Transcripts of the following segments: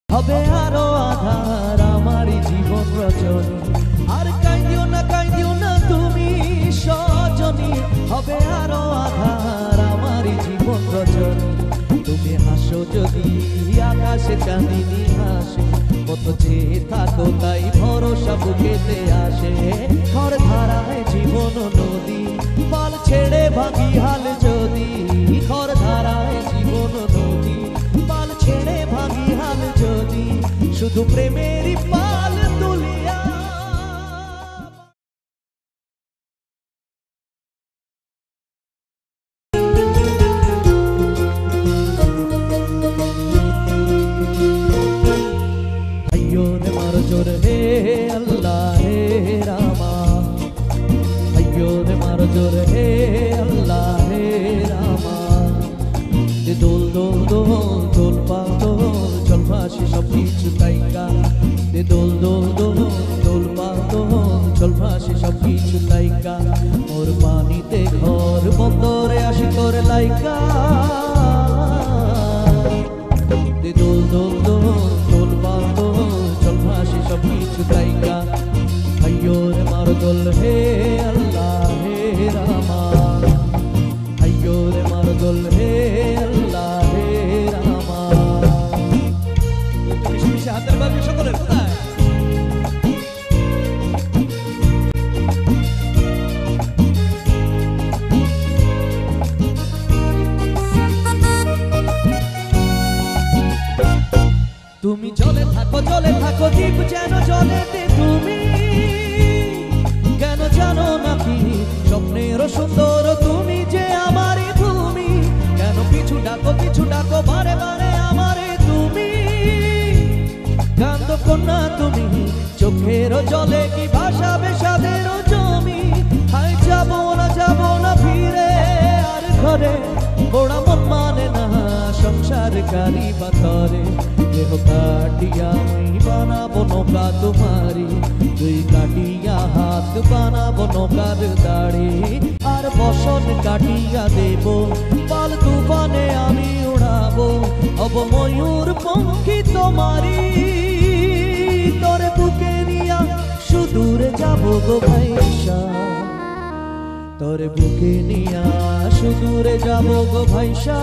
হবে আরো আধার আমারই জীবন রচনী। আর কাঁদিও না তুমি সজনী, হবে আরো আধার আমারই জীবন রচনী। তুমি হাসো যদি আকাশে চাঁদিনী হাসে, কত চেয়ে থাকো তাই ভরসা বুকেতে আসে। ঘর ধারায় জীবন নদী, পাল ছেড়ে ভাগি হাল যদি। ঘর ধারায় জীবন নদী, পাল ছেড়ে ভাগি হাল যদি। শুধু প্রেমেরই পাল তুলিয়া জোর হে আল্লাহ হে রামা, আয়ো রে মার জোর হে আল্লাহ হে রামা। দোল দোল দোল দোল পা দোল চল ভাসি সব কিছু তাইকা। দোল দোল দোল দোল পা দোল চল ভাসি সব কিছু তাইকা। ওর পানিতে ঘর বন্দরে আসি তোর লাইকা। দোল দোল দোল দোল পা দোল চল ভাসি সব কিছু তাইকা। আয়ো রে মার দোল হে আল্লাহ হে রামা, আয়ো রে মার দোল হে আল্লাহ হে রামা। মিশে মিশে হাতের বাজে সকলের কোথায়? তুমি জলে থাকো দ্বীপ যেন জলেতে। তুমি কেন জানো নাকি স্বপ্নের সুন্দর তুমি যে আমারই ভূমি। কেন পিছু ডাকো বারে বারে আমারে তুমি। কান্দ কন্যা তুমি চোখের জলে কি ভাসাবে সাদের জমি। হাই যাবো না ফিরে আর ঘরে। ওরা মন মানে না সংসার কারি বাতরে। দেহ কাটিয়া আমি বানাবো নৌকা তোমারি, দুই কাটিয়া হাত বানাবো নৌকার দাড়ি। আর বসন কাটিয়া দেব পাল তুফানে আমি উড়াবো। হব ময়ূর পঙ্খী তোমারি, তোরে বুকে নিয়া সুদূরে যাবো গো ভাইসা। তোরে বুকে নিয়া সুদূরে যাবো গো ভাইসা।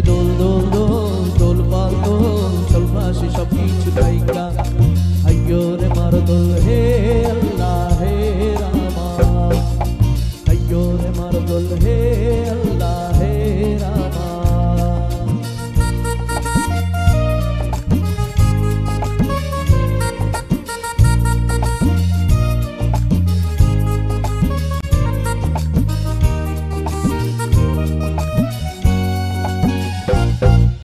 দোল দোল দোল দোল পাল দোল চল ভাসি সব কিছু তাইকা। আয়ো রে মার দোল হে আল্লাহ হে রামা, আয়ো রে মার দোল হে